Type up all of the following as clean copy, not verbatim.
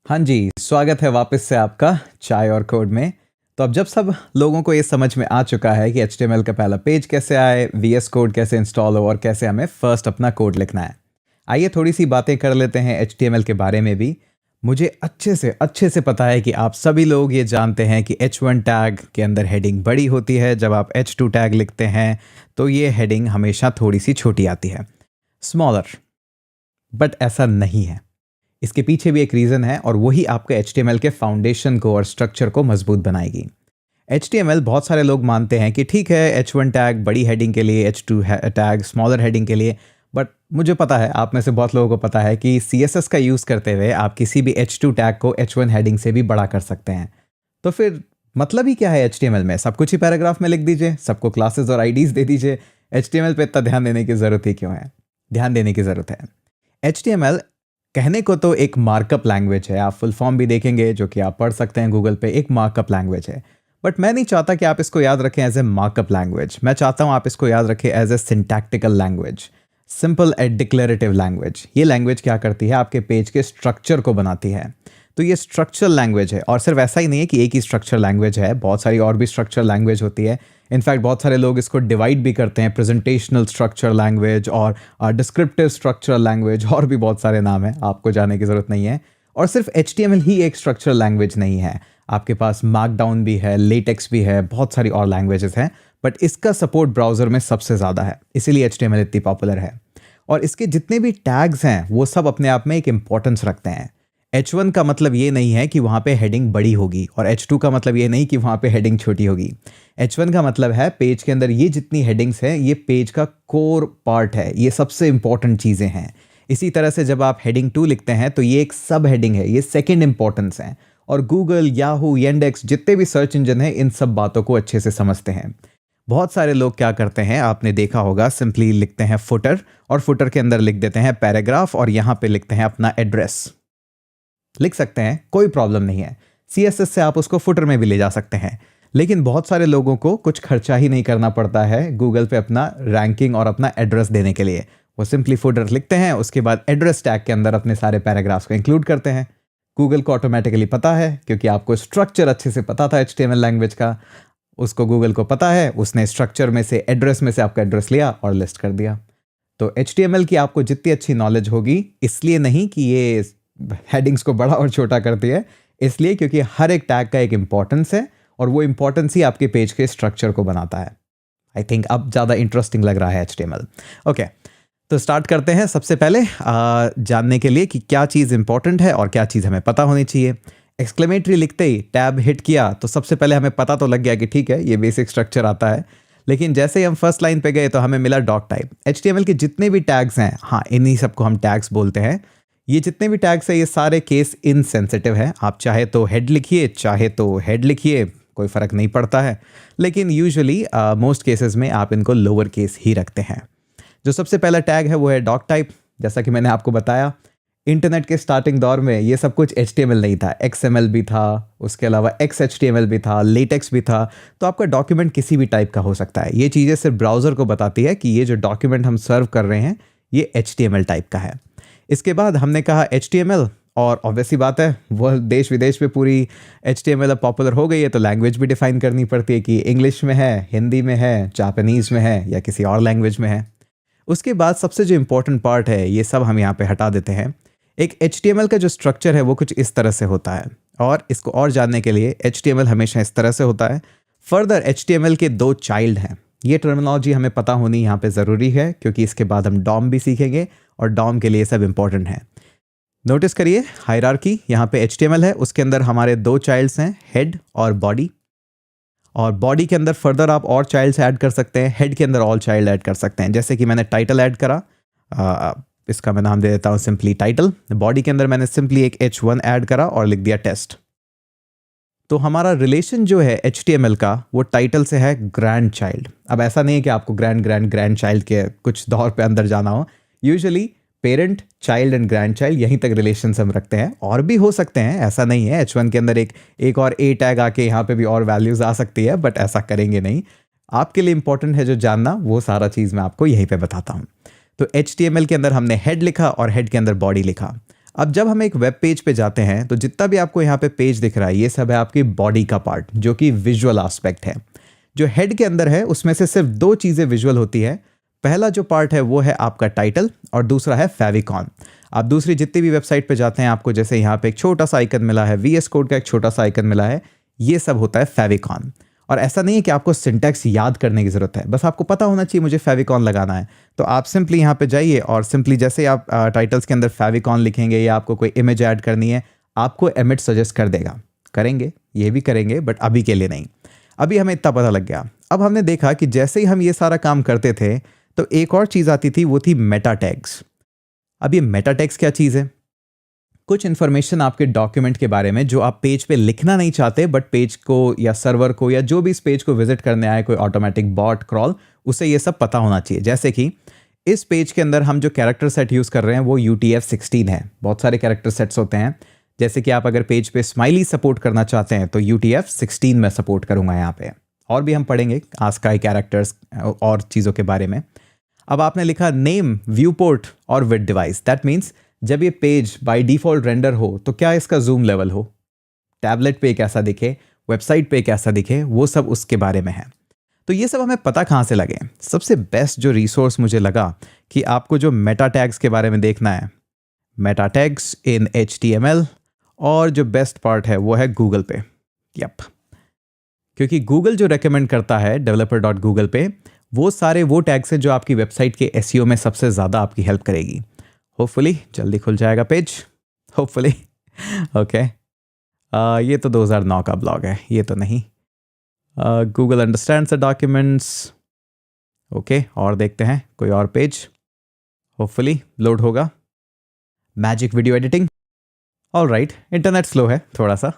हाँ जी, स्वागत है वापस से आपका चाय और कोड में। तो अब जब सब लोगों को ये समझ में आ चुका है कि एचटीएमएल का पहला पेज कैसे आए, वीएस कोड कैसे इंस्टॉल हो और कैसे हमें फर्स्ट अपना कोड लिखना है, आइए थोड़ी सी बातें कर लेते हैं एचटीएमएल के बारे में भी। मुझे अच्छे से पता है कि आप सभी लोग ये जानते हैं कि H1 टैग के अंदर हेडिंग बड़ी होती है। जब आप H2 टैग लिखते हैं तो ये हेडिंग हमेशा थोड़ी सी छोटी आती है, स्मॉलर। बट ऐसा नहीं है, इसके पीछे भी एक रीज़न है और वही आपके HTML के फाउंडेशन को और स्ट्रक्चर को मजबूत बनाएगी। HTML बहुत सारे लोग मानते हैं कि ठीक है, H1 टैग बड़ी हेडिंग के लिए, H2 टैग स्मॉलर हेडिंग के लिए। बट मुझे पता है, आप में से बहुत लोगों को पता है कि CSS का यूज़ करते हुए आप किसी भी H2 टैग को H1 हेडिंग से भी बड़ा कर सकते हैं। तो फिर मतलब ही क्या है HTML में? सब कुछ ही पैराग्राफ में लिख दीजिए, सबको क्लासेस और आईडीज दे दीजिए। HTML पे इतना ध्यान देने की ज़रूरत ही क्यों है? ध्यान देने की ज़रूरत है। HTML कहने को तो एक मार्कअप लैंग्वेज है, आप फुल फॉर्म भी देखेंगे जो कि आप पढ़ सकते हैं गूगल पे, एक मार्कअप लैंग्वेज है। बट मैं नहीं चाहता कि आप इसको याद रखें एज ए मार्कअप लैंग्वेज। मैं चाहता हूं आप इसको याद रखें as a syntactical language, simple and declarative language. ये लैंग्वेज क्या करती है? आपके पेज के स्ट्रक्चर को बनाती है। तो ये स्ट्रक्चरल लैंग्वेज है, और सिर्फ ऐसा ही नहीं है कि एक ही स्ट्रक्चर लैंग्वेज है, बहुत सारी और भी स्ट्रक्चर लैंग्वेज होती है। इनफैक्ट बहुत सारे लोग इसको डिवाइड भी करते हैं, प्रेजेंटेशनल स्ट्रक्चर लैंग्वेज और डिस्क्रिप्टिव स्ट्रक्चरल लैंग्वेज, और भी बहुत सारे नाम हैं, आपको जाने की ज़रूरत नहीं है। और सिर्फ HTML ही एक स्ट्रक्चरल लैंग्वेज नहीं है, आपके पास मार्कडाउन भी है, लेटेक्स भी है, बहुत सारी और लैंग्वेजेस हैं। बट इसका सपोर्ट ब्राउज़र में सबसे ज़्यादा है, इसीलिए HTML इतनी पॉपुलर है। और इसके जितने भी टैग्स हैं वो सब अपने आप में एक इम्पॉर्टेंस रखते हैं। H1 का मतलब ये नहीं है कि वहाँ पे हेडिंग बड़ी होगी, और H2 का मतलब ये नहीं कि वहाँ पे हेडिंग छोटी होगी। H1 का मतलब है पेज के अंदर ये जितनी हेडिंग्स हैं ये पेज का कोर पार्ट है, ये सबसे इंपॉर्टेंट चीज़ें हैं। इसी तरह से जब आप हेडिंग 2 लिखते हैं तो ये एक सब हेडिंग है, ये सेकेंड इंपॉर्टेंस है। और गूगल, याहू, येंडेक्स, जितने भी सर्च इंजन हैं, इन सब बातों को अच्छे से समझते हैं। बहुत सारे लोग क्या करते हैं, आपने देखा होगा, सिंपली लिखते हैं फुटर, और फुटर के अंदर लिख देते हैं पैराग्राफ, और यहाँ पे लिखते हैं अपना एड्रेस। लिख सकते हैं, कोई प्रॉब्लम नहीं है। CSS से आप उसको फुटर में भी ले जा सकते हैं। लेकिन बहुत सारे लोगों को कुछ खर्चा ही नहीं करना पड़ता है गूगल पे अपना रैंकिंग और अपना एड्रेस देने के लिए। वो सिंपली फुटर लिखते हैं, उसके बाद एड्रेस टैग के अंदर अपने सारे पैराग्राफ्स को इंक्लूड करते हैं। गूगल को ऑटोमेटिकली पता है, क्योंकि आपको स्ट्रक्चर अच्छे से पता था HTML लैंग्वेज का। उसको गूगल को पता है, उसने स्ट्रक्चर में से, एड्रेस में से आपका एड्रेस लिया और लिस्ट कर दिया। तो HTML की आपको जितनी अच्छी नॉलेज होगी, इसलिए नहीं कि ये हेडिंग्स को बड़ा और छोटा करती है, इसलिए क्योंकि हर एक टैग का एक इंपॉर्टेंस है, और वो इंपॉर्टेंस ही आपके पेज के स्ट्रक्चर को बनाता है। आई थिंक अब ज़्यादा इंटरेस्टिंग लग रहा है HTML। ओके, तो स्टार्ट करते हैं। सबसे पहले जानने के लिए कि क्या चीज़ इंपॉर्टेंट है और क्या चीज़ हमें पता होनी चाहिए। एक्सक्लेमेटरी लिखते ही टैब हिट किया तो सबसे पहले हमें पता तो लग गया कि ठीक है, ये बेसिक स्ट्रक्चर आता है। लेकिन जैसे ही हम फर्स्ट लाइन पे गए तो हमें मिला डॉक टाइप। HTML के जितने भी टैग्स हैं, हाँ, इन्हीं सबको हम टैग्स बोलते हैं। ये जितने भी टैग्स हैं ये सारे केस इनसेंसिटिव है। आप चाहे तो हेड लिखिए, चाहे तो हेड लिखिए, कोई फ़र्क नहीं पड़ता है। लेकिन यूजुअली मोस्ट केसेस में आप इनको लोअर केस ही रखते हैं। जो सबसे पहला टैग है वो है डॉक टाइप। जैसा कि मैंने आपको बताया, इंटरनेट के स्टार्टिंग दौर में ये सब कुछ HTML नहीं था, XML भी था, उसके अलावा XHTML भी था, लेटेक्स भी था। तो आपका डॉक्यूमेंट किसी भी टाइप का हो सकता है। ये चीज़ें सिर्फ ब्राउज़र को बताती है कि ये जो डॉक्यूमेंट हम सर्व कर रहे हैं ये HTML टाइप का है। इसके बाद हमने कहा HTML, और ऑब्वियसली बात है, वह देश विदेश में पूरी HTML अब पॉपुलर हो गई है, तो लैंग्वेज भी डिफाइन करनी पड़ती है कि इंग्लिश में है, हिंदी में है, जापानीज़ में है, या किसी और लैंग्वेज में है। उसके बाद सबसे जो इम्पोर्टेंट पार्ट है, ये सब हम यहाँ पे हटा देते हैं। एक HTML का जो स्ट्रक्चर है वो कुछ इस तरह से होता है, और इसको और जानने के लिए HTML हमेशा इस तरह से होता है। फर्दर HTML के 2 चाइल्ड हैं। ये टर्मिनोलॉजी हमें पता होनी यहाँ पे ज़रूरी है, क्योंकि इसके बाद हम DOM भी सीखेंगे, और DOM के लिए सब इंपॉर्टेंट है। नोटिस करिए हायरार्की, यहाँ पे HTML है, उसके अंदर हमारे 2 चाइल्ड्स हैं, हेड और बॉडी। और बॉडी के अंदर फर्दर आप और चाइल्ड्स ऐड कर सकते हैं, हेड के अंदर ऑल चाइल्ड ऐड कर सकते हैं। जैसे कि मैंने टाइटल ऐड करा, इसका मैं नाम दे देता हूँ सिंपली टाइटल। बॉडी के अंदर मैंने सिंपली एक H1 ऐड करा और लिख दिया टेस्ट। तो हमारा रिलेशन जो है HTML का वो टाइटल से है ग्रैंड चाइल्ड। अब ऐसा नहीं है कि आपको ग्रैंड चाइल्ड के कुछ दौर पे अंदर जाना हो। Usually parent, child and grand child, यहीं तक रिलेशन हम रखते हैं। और भी हो सकते हैं, ऐसा नहीं है। H1 के अंदर एक और A टैग आके यहाँ पे भी और वैल्यूज आ सकती है, बट ऐसा करेंगे नहीं। आपके लिए इंपॉर्टेंट है जो जानना, वो सारा चीज़ मैं आपको यहीं पे बताता हूँ। तो HTML के अंदर हमने हेड लिखा और हेड के अंदर बॉडी लिखा। अब जब हम एक वेब पेज पे जाते हैं तो जितना भी आपको यहाँ पे पेज दिख रहा है ये सब है आपकी बॉडी का पार्ट जो कि विजुअल एस्पेक्ट है। जो हेड के अंदर है उसमें से सिर्फ दो चीज़ें विजुअल होती है। पहला जो पार्ट है वो है आपका टाइटल और दूसरा है फेविकॉन। आप दूसरी जितनी भी वेबसाइट पे जाते हैं आपको जैसे यहाँ पे एक छोटा सा आइकन मिला है, VS कोड का एक छोटा सा आइकन मिला है, ये सब होता है फेविकॉन। और ऐसा नहीं है कि आपको सिंटैक्स याद करने की ज़रूरत है, बस आपको पता होना चाहिए मुझे फेविकॉन लगाना है। तो आप सिंपली यहाँ पे जाइए और सिंपली जैसे आप टाइटल्स के अंदर फेविकॉन लिखेंगे या आपको कोई इमेज ऐड करनी है आपको एमिट सजेस्ट कर देगा। करेंगे, ये भी करेंगे, बट अभी के लिए नहीं। अभी हमें इतना पता लग गया। अब हमने देखा कि जैसे ही हम ये सारा काम करते थे तो एक और चीज़ आती थी, वो थी मेटा टैग्स। अब ये मेटा टैग्स क्या चीज़ है? कुछ इन्फॉर्मेशन आपके डॉक्यूमेंट के बारे में जो आप पेज पे लिखना नहीं चाहते, बट पेज को या सर्वर को या जो भी इस पेज को विजिट करने आए, कोई ऑटोमेटिक बॉट क्रॉल, उसे ये सब पता होना चाहिए। जैसे कि इस पेज के अंदर हम जो कैरेक्टर सेट यूज़ कर रहे हैं वो UTF-16 है। बहुत सारे कैरेक्टर सेट्स होते हैं। जैसे कि आप अगर पेज पे स्माइली सपोर्ट करना चाहते हैं तो UTF-16 में सपोर्ट करूंगा यहाँ पे। और भी हम पढ़ेंगे आस्काई कैरेक्टर्स और चीज़ों के बारे में। अब आपने लिखा नेम, व्यू पोर्ट और विड डिवाइस। दैट मीन्स जब ये पेज बाय डिफ़ॉल्ट रेंडर हो तो क्या इसका जूम लेवल हो, टैबलेट पे कैसा दिखे, वेबसाइट पे कैसा दिखे, वो सब उसके बारे में है। तो ये सब हमें पता कहाँ से लगे? सबसे बेस्ट जो रिसोर्स मुझे लगा कि आपको जो मेटा टैग्स के बारे में देखना है, मेटा टैग्स इन HTML, और जो बेस्ट पार्ट है वो है गूगल पे। यप, क्योंकि गूगल जो रेकमेंड करता है developer.google पे वो सारे वो टैग्स हैं जो आपकी वेबसाइट के SEO में सबसे ज़्यादा आपकी हेल्प करेगी। होपफुली जल्दी खुल जाएगा पेज, होपफुली। ओके, ये तो 2009 का ब्लॉग है, ये तो नहीं। Google understands the documents. Okay, और देखते हैं कोई और पेज, होपफुली लोड होगा। Magic video editing. Alright, internet slow है थोड़ा सा,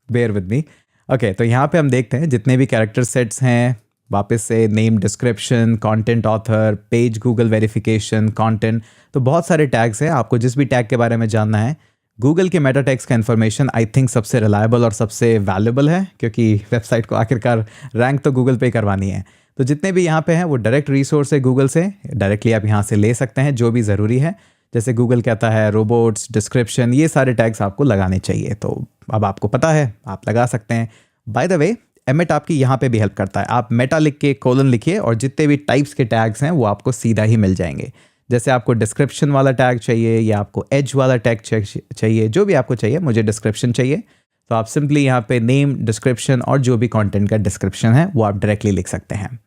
बेयर विद मी। ओके, तो यहाँ पे हम देखते हैं जितने भी कैरेक्टर सेट्स हैं, वापस से name, description, content author, page Google verification, content, तो बहुत सारे टैग्स हैं। आपको जिस भी टैग के बारे में जानना है, गूगल के मेटा टैग्स का इन्फॉर्मेशन आई थिंक सबसे रिलायबल और सबसे वैल्यूबल है, क्योंकि वेबसाइट को आखिरकार रैंक तो गूगल पे करवानी है। तो जितने भी यहाँ पे हैं वो डायरेक्ट रिसोर्स है गूगल से, डायरेक्टली आप यहाँ से ले सकते हैं जो भी ज़रूरी है। जैसे गूगल कहता है रोबोट्स, डिस्क्रिप्शन, ये सारे टैग्स आपको लगाने चाहिए। तो अब आपको पता है, आप लगा सकते हैं। बाय द वे, एमिट आपकी यहाँ पे भी हेल्प करता है। आप मेटा लिख के कोलन लिखिए और जितने भी टाइप्स के टैग्स हैं वो आपको सीधा ही मिल जाएंगे। जैसे आपको डिस्क्रिप्शन वाला टैग चाहिए या आपको एज वाला टैग चाहिए, जो भी आपको चाहिए, मुझे डिस्क्रिप्शन चाहिए, तो आप सिंपली यहाँ पे नेम, डिस्क्रिप्शन और जो भी कंटेंट का डिस्क्रिप्शन है वो आप डायरेक्टली लिख सकते हैं।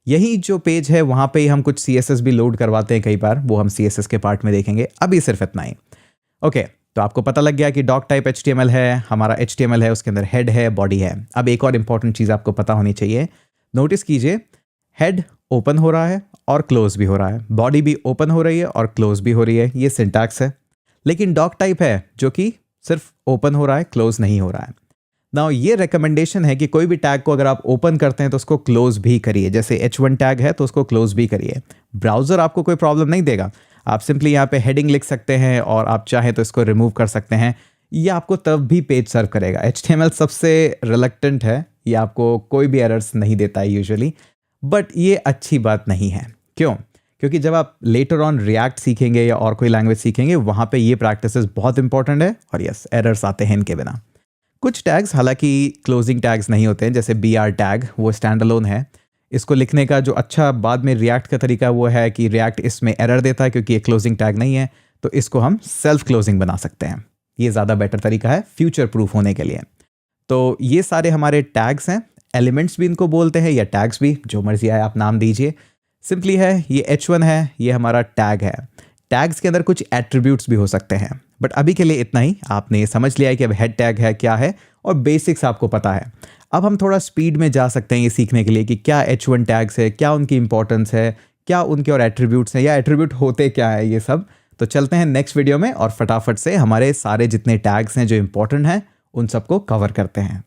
यही जो पेज है वहाँ पे हम कुछ CSS भी लोड करवाते हैं कई बार, वो हम CSS के पार्ट में देखेंगे। अभी सिर्फ इतना ही। ओके, तो आपको पता लग गया कि डॉक टाइप HTML है, हमारा HTML है, उसके अंदर हेड है, बॉडी है। अब एक और इंपॉर्टेंट चीज़ आपको पता होनी चाहिए। नोटिस कीजिए, हेड ओपन हो रहा है और क्लोज भी हो रहा है, बॉडी भी ओपन हो रही है और क्लोज भी हो रही है, ये सिंटैक्स है। लेकिन डॉक टाइप है जो कि सिर्फ ओपन हो रहा है, क्लोज नहीं हो रहा है। नाउ ये रिकमेंडेशन है कि कोई भी टैग को अगर आप ओपन करते हैं तो उसको क्लोज भी करिए। जैसे H1 टैग है तो उसको क्लोज भी करिए। ब्राउज़र आपको कोई प्रॉब्लम नहीं देगा। आप सिंपली यहाँ पे हेडिंग लिख सकते हैं और आप चाहें तो इसको रिमूव कर सकते हैं। ये आपको तब भी पेज सर्व करेगा। HTML सबसे रिलक्टेंट है, ये आपको कोई भी एरर्स नहीं देता है यूजुअली, बट ये अच्छी बात नहीं है। क्यों? क्योंकि जब आप लेटर ऑन रिएक्ट सीखेंगे या और कोई लैंग्वेज सीखेंगे, वहाँ पे ये प्रैक्टिसेस बहुत इंपॉर्टेंट है। और यस, एरर्स आते हैं इनके बिना। कुछ टैग्स हालांकि क्लोजिंग टैग्स नहीं होते हैं, जैसे BR टैग, वो स्टैंड अलोन है। इसको लिखने का जो अच्छा बाद में रिएक्ट का तरीका वो है कि रिएक्ट इसमें एरर देता है क्योंकि ये क्लोजिंग टैग नहीं है, तो इसको हम सेल्फ क्लोजिंग बना सकते हैं। ये ज़्यादा बेटर तरीका है फ्यूचर प्रूफ होने के लिए। तो ये सारे हमारे टैग्स हैं, एलिमेंट्स भी इनको बोलते हैं या टैग्स भी, जो मर्जी आए आप नाम दीजिए। सिंपली है, ये H1 है, ये हमारा टैग है। टैग्स के अंदर कुछ एट्रीब्यूट्स भी हो सकते हैं, बट अभी के लिए इतना ही। आपने ये समझ लिया है कि अब हेड टैग है क्या है और बेसिक्स आपको पता है। अब हम थोड़ा स्पीड में जा सकते हैं ये सीखने के लिए कि क्या H1 टैग्स है, क्या उनकी इंपॉर्टेंस है, क्या उनके और एट्रीब्यूट्स हैं या एट्रीब्यूट होते क्या है, ये सब। तो चलते हैं नेक्स्ट वीडियो में और फटाफट से हमारे सारे जितने टैग्स हैं जो इंपॉर्टेंट हैं उन सबको कवर करते हैं।